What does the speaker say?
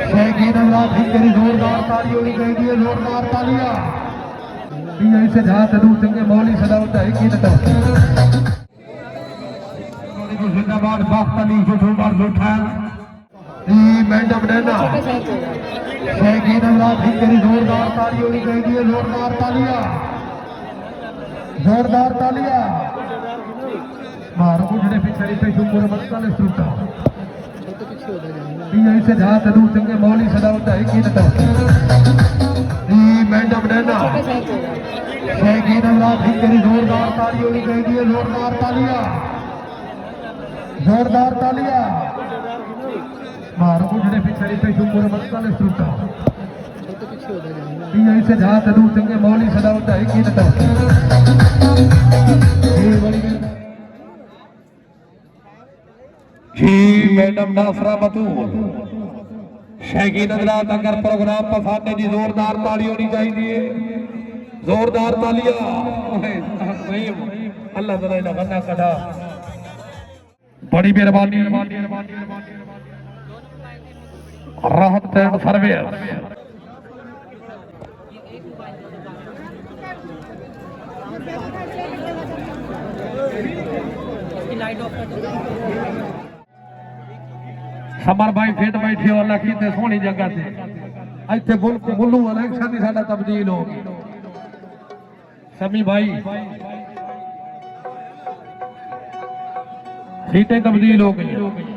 शैकीन अल्लाह ठीक करी जोरदार ताली होनी चाहिए जोरदार तालियां ऐसे जहां तदू चंगे मौली सदावत है की जिंदाबाद बाख्त अली जो जोरदार जोठा मैडम नैना शैकीन अल्लाह ठीक करी जोरदार ताली होनी चाहिए जोरदार तालियां मारो जड़े फिर पे शुक्र मस्ता ने सुटा ऐसे जहां तदू चंगे मौली सदावत है की मैडम नैना शैकीन अल्लाह ठीक करी जोरदार ताली होनी चाहिए जोरदार तालियां मारो जड़े फिर पे शुक्र मस्ता ने सुटा ऐसे जहां तदू चंगे मौली सदावत है की जी मैडम नासरा बतूल शैकीन अल्लाह अगर प्रोग्राम पसंद है जी जोरदार ताली होनी चाहिए जोरदार तालियां अल्लाह ताला इना बंदा कटा बड़ी मेहरबानी राहत टैंड सर्वेयर समर भाई फिट बैठे हो लखी ते सोहनी जगह से इत्थे बुल्लू इलेक्शन की साडा तब्दील हो गई समी भाई सीटें तब्दील हो गई